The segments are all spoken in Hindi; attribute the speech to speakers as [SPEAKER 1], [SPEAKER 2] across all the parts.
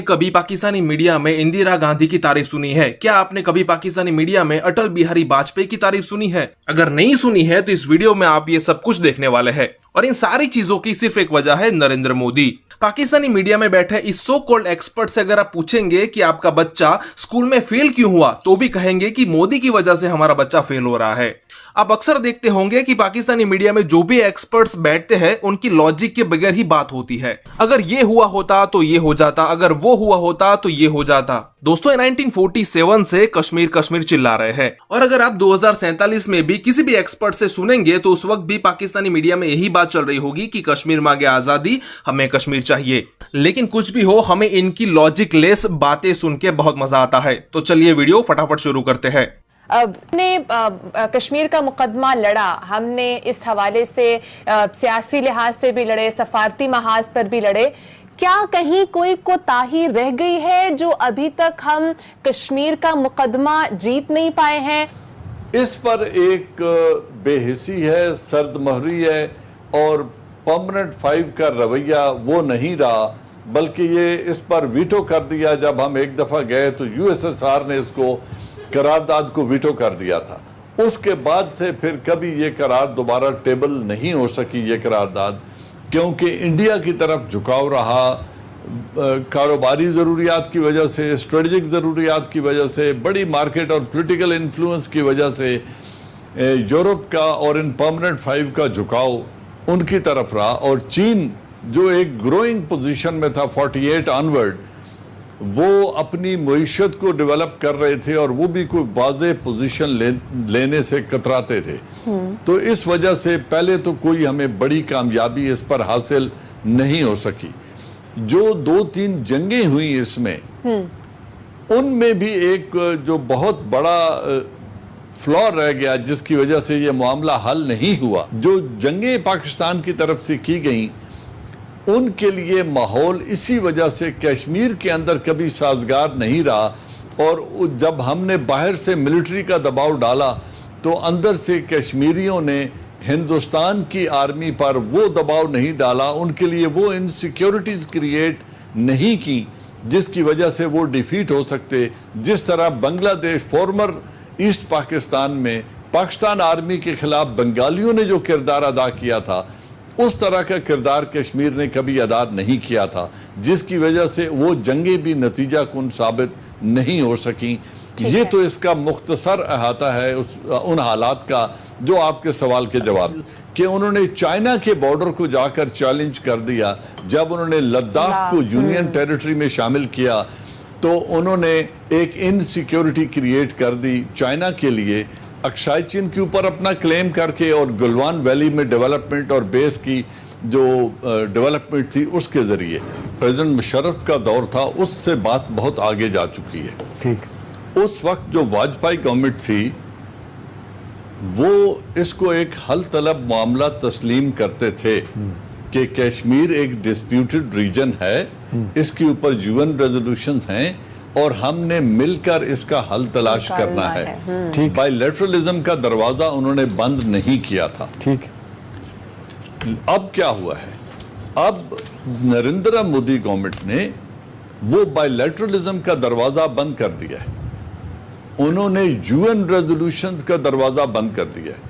[SPEAKER 1] कभी पाकिस्तानी मीडिया में इंदिरा गांधी की तारीफ सुनी है? क्या आपने कभी पाकिस्तानी मीडिया में अटल बिहारी वाजपेयी की तारीफ सुनी है? अगर नहीं सुनी है तो इस वीडियो में आप ये सब कुछ देखने वाले हैं और इन सारी चीजों की सिर्फ एक वजह है, नरेंद्र मोदी। पाकिस्तानी मीडिया में बैठे इस सो कॉल्ड एक्सपर्ट से अगर आप पूछेंगे कि आपका बच्चा स्कूल में फेल क्यों हुआ, तो भी कहेंगे कि मोदी की वजह से हमारा बच्चा फेल हो रहा है। आप अक्सर देखते होंगे कि पाकिस्तानी मीडिया में जो भी एक्सपर्ट्स बैठते हैं उनकी लॉजिक के बगैर ही बात होती है। अगर ये हुआ होता तो ये हो जाता, अगर वो हुआ होता तो ये हो जाता। दोस्तों, 1947 से कश्मीर कश्मीर चिल्ला रहे हैं और अगर आप 2047 में भी किसी भी एक्सपर्ट से सुनेंगे तो उस वक्त भी पाकिस्तानी मीडिया में यही बात चल रही होगी कि कश्मीर मांगे आजादी, हमें कश्मीर चाहिए। लेकिन कुछ भी हो, हमें इनकी लॉजिक लेस बातें सुन के बहुत मजा आता है। तो चलिए वीडियो फटाफट शुरू करते हैं।
[SPEAKER 2] हमने कश्मीर का मुकदमा लड़ा, हमने इस हवाले से सियासी लिहाज से भी लड़े, सफारती महाज पर भी लड़े। क्या कहीं कोई कोताही रह गई है जो अभी तक हम कश्मीर का मुकदमा जीत नहीं पाए हैं?
[SPEAKER 3] इस पर एक बेहिसी है, सर्दमहरी है और परमानेंट 5 का रवैया वो नहीं रहा, बल्कि ये इस पर वीटो कर दिया। जब हम एक दफा गए तो यूएसएसआर ने इसको करारदाद को वीटो कर दिया था। उसके बाद से फिर कभी ये करार दोबारा टेबल नहीं हो सकी, ये करारदाद, क्योंकि इंडिया की तरफ झुकाव रहा, कारोबारी ज़रूरियात की वजह से, स्ट्रेटजिक ज़रूरियात की वजह से, बड़ी मार्केट और पॉलिटिकल इन्फ्लुएंस की वजह से यूरोप का और इन परमानेंट 5 का झुकाव उनकी तरफ रहा। और चीन जो एक ग्रोइंग पोजीशन में था 48 ऑनवर्ड, वो अपनी मईशत को डेवलप कर रहे थे और वो भी कोई वाज़ेह पोजीशन लेने से कतराते थे। तो इस वजह से पहले तो कोई हमें बड़ी कामयाबी इस पर हासिल नहीं हो सकी। जो 2-3 जंगें हुई इसमें, उनमें भी एक जो बहुत बड़ा फ्लॉ रह गया जिसकी वजह से ये मामला हल नहीं हुआ। जो जंगें पाकिस्तान की तरफ से की गई उनके लिए माहौल इसी वजह से कश्मीर के अंदर कभी साजगार नहीं रहा। और जब हमने बाहर से मिलिट्री का दबाव डाला तो अंदर से कश्मीरियों ने हिंदुस्तान की आर्मी पर वो दबाव नहीं डाला, उनके लिए वो इनसिक्योरिटीज क्रिएट नहीं की जिसकी वजह से वो डिफीट हो सकते। जिस तरह बांग्लादेश फॉर्मर ईस्ट पाकिस्तान में पाकिस्तान आर्मी के खिलाफ बंगालियों ने जो किरदार अदा किया था, उस तरह का किरदार कश्मीर ने कभी अदा नहीं किया था, जिसकी वजह से वो जंगें भी नतीजा कुन साबित नहीं हो सकी। ये तो इसका मुख्तसर अहाता है उन हालात का जो आपके सवाल के जवाब कि उन्होंने चाइना के बॉर्डर को जाकर चैलेंज कर दिया। जब उन्होंने लद्दाख को यूनियन टेरिटरी में शामिल किया तो उन्होंने एक इनसिक्योरिटी क्रिएट कर दी चाइना के लिए, अक्साई चीन के ऊपर अपना क्लेम करके और गलवान वैली में डेवलपमेंट और बेस की जो डेवलपमेंट थी उसके जरिए। प्रेसिडेंट मुशर्रफ का दौर था, उससे बात बहुत आगे जा चुकी है। ठीक, उस वक्त जो वाजपेयी गवर्नमेंट थी वो इसको एक हल तलब मामला तस्लीम करते थे कि कश्मीर एक डिस्प्यूटेड रीजन है, इसके ऊपर यूएन रेजोल्यूशंस हैं और हमने मिलकर इसका हल तलाश करना है। ठीक, बायलैटरलिज्म का दरवाजा उन्होंने बंद नहीं किया था। ठीक, अब क्या हुआ है? अब नरेंद्र मोदी गवर्नमेंट ने वो बायलैटरलिज्म का दरवाजा बंद कर दिया है। उन्होंने यूएन रेजोल्यूशंस का दरवाजा बंद कर दिया है।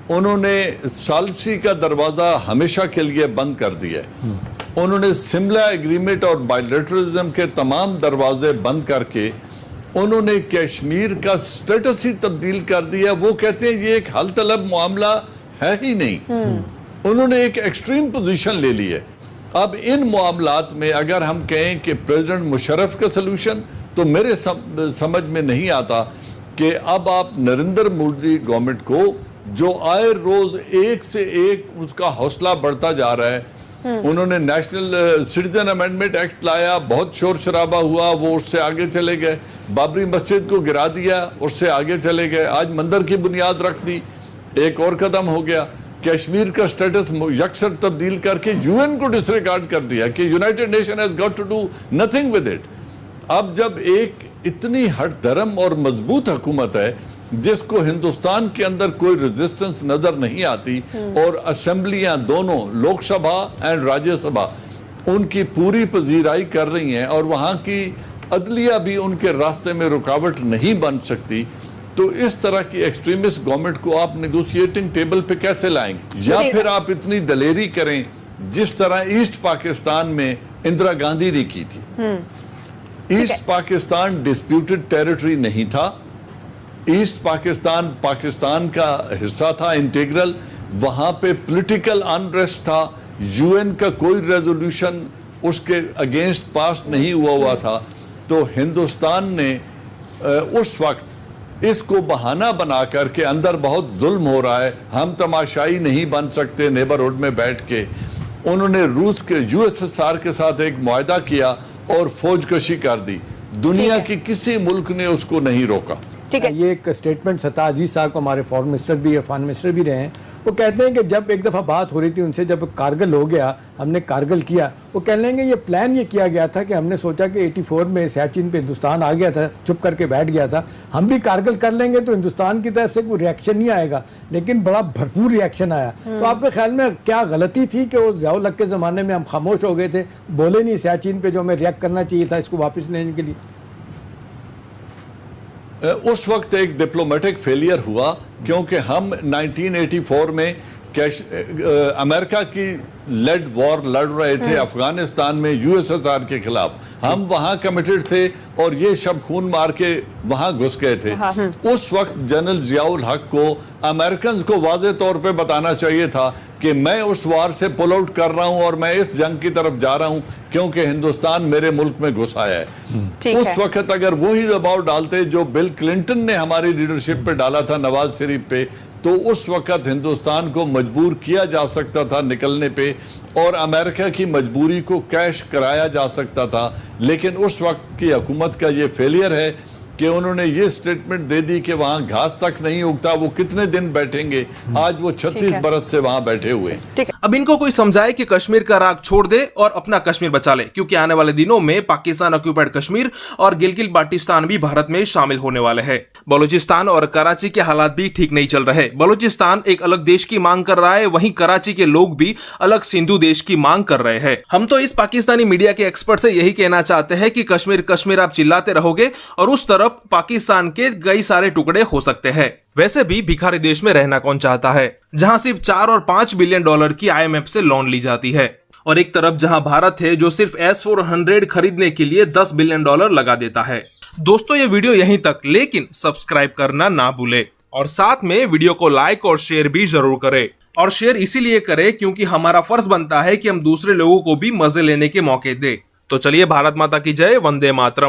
[SPEAKER 3] उन्होंने सालसी का दरवाजा हमेशा के लिए बंद कर दिया है। उन्होंने शिमला एग्रीमेंट और बायलैटरलिज्म के तमाम दरवाजे बंद करके उन्होंने कश्मीर का स्टेटस ही तब्दील कर दिया। वो कहते हैं ये एक हल तलब मामला है ही नहीं। उन्होंने एक एक्सट्रीम पोजीशन ले ली है। अब इन मामलात में अगर हम कहें कि प्रेसिडेंट मुशर्रफ का सलूशन, तो मेरे समझ में नहीं आता कि अब आप नरेंद्र मोदी गवर्नमेंट को जो आए रोज एक से एक उसका हौसला बढ़ता जा रहा है। उन्होंने नेशनल सिटीजन अमेंडमेंट एक्ट लाया, बहुत शोर शराबा हुआ, वो उससे आगे चले गए। बाबरी मस्जिद को गिरा दिया, उससे आगे चले गए। आज मंदिर की बुनियाद रख दी, एक और कदम हो गया। कश्मीर का स्टेटस यकसर तब्दील करके यूएन को डिसरिगार्ड कर दिया कि United Nation has got to do nothing with it. अब जब एक इतनी हट धर्म और मजबूत हुकूमत है जिसको हिंदुस्तान के अंदर कोई रेजिस्टेंस नजर नहीं आती और असेंबलियां दोनों लोकसभा एंड राज्यसभा उनकी पूरी पजीराई कर रही हैं और वहाँ की अदलिया भी उनके रास्ते में रुकावट नहीं बन सकती, तो इस तरह की एक्सट्रीमिस्ट गवर्नमेंट को आप नेगोशिएटिंग टेबल पे कैसे लाएंगे? या फिर आप इतनी दलेरी करें जिस तरह ईस्ट पाकिस्तान में इंदिरा गांधी ने की थी। ईस्ट पाकिस्तान डिस्प्यूटेड टेरिटरी नहीं था, ईस्ट पाकिस्तान पाकिस्तान का हिस्सा था इंटीग्रल, वहां पे पॉलिटिकल अनरेस्ट था, यूएन का कोई रेजोल्यूशन उसके अगेंस्ट पास नहीं हुआ था। तो हिंदुस्तान ने उस वक्त इसको बहाना बना करके अंदर बहुत जुल्म हो रहा है, हम तमाशाई नहीं बन सकते नेबरहुड में बैठ के, उन्होंने रूस के यूएसएसआर के साथ एक मुआहदा किया और फौजकशी कर दी। दुनिया की किसी मुल्क ने उसको नहीं रोका।
[SPEAKER 2] ठीक है,
[SPEAKER 4] ये एक स्टेटमेंट सत्ता अजीज साहब को, हमारे फॉरेन मिनिस्टर भी है, फॉरेन मिनिस्टर भी रहे हैं, वो कहते हैं कि जब एक दफ़ा बात हो रही थी उनसे, जब कारगिल हो गया, हमने कारगिल किया, वो कह लेंगे ये प्लान ये किया गया था कि हमने सोचा कि 84 में सियाचिन पे हिंदुस्तान आ गया था, चुप करके बैठ गया था, हम भी कारगिल कर लेंगे तो हिंदुस्तान की तरफ से कोई रिएक्शन नहीं आएगा, लेकिन बड़ा भरपूर रिएक्शन आया। तो आपके ख्याल में क्या गलती थी कि वो ज़ियाउल हक के ज़माने में हम खामोश हो गए थे, बोले नहीं सियाचिन पे जो हमें रिएक्ट करना चाहिए था इसको वापस लेने के लिए?
[SPEAKER 3] उस वक्त एक डिप्लोमेटिक फेलियर हुआ क्योंकि हम 1984 में अमेरिका की लेड वॉर लड़ रहे थे अफगानिस्तान में यूएसएसआर के खिलाफ, हम वहां कमिटेड थे और ये शब खून मार के वहां घुस गए थे। उस वक्त जनरल जियाउल हक को अमेरिकन को वाज़े तौर पे बताना चाहिए था कि मैं उस वार से पुल आउट कर रहा हूं और मैं इस जंग की तरफ जा रहा हूं क्योंकि हिंदुस्तान मेरे मुल्क में घुस आया है। उस वक्त अगर वही दबाव डालते जो बिल क्लिंटन ने हमारी लीडरशिप पे डाला था नवाज शरीफ पे, तो उस वक्त हिंदुस्तान को मजबूर किया जा सकता था निकलने पे और अमेरिका की मजबूरी को कैश कराया जा सकता था। लेकिन उस वक्त की हुकूमत का ये फेलियर है कि उन्होंने ये स्टेटमेंट दे दी कि वहां घास तक नहीं उगता, वो कितने दिन बैठेंगे, आज वो 36 बरस से वहां बैठे हुए।
[SPEAKER 1] अब इनको कोई समझाए कि कश्मीर का राग छोड़ दे और अपना कश्मीर बचा ले, क्योंकि आने वाले दिनों में पाकिस्तान ऑक्यूपाइड कश्मीर और गिलगित बाल्टिस्तान भी भारत में शामिल होने वाले हैं। बलूचिस्तान और कराची के हालात भी ठीक नहीं चल रहे। बलूचिस्तान एक अलग देश की मांग कर रहा है, वहीं कराची के लोग भी अलग सिंधु देश की मांग कर रहे हैं। हम तो इस पाकिस्तानी मीडिया के एक्सपर्ट से यही कहना चाहते हैं कि कश्मीर कश्मीर आप चिल्लाते रहोगे और उस तरफ पाकिस्तान के कई सारे टुकड़े हो सकते हैं। वैसे भी भिखारी देश में रहना कौन चाहता है, जहां सिर्फ 4 और 5 बिलियन डॉलर की आईएमएफ से लोन ली जाती है, और एक तरफ जहां भारत है जो सिर्फ S-400 खरीदने के लिए 10 बिलियन डॉलर लगा देता है। दोस्तों ये वीडियो यहीं तक, लेकिन सब्सक्राइब करना ना भूले और साथ में वीडियो को लाइक और शेयर भी जरूर करें। और शेयर इसीलिए करें क्योंकि हमारा फर्ज बनता है कि हम दूसरे लोगों को भी मजे लेने के मौके दें। तो चलिए, भारत माता की जय, वंदे मातरम।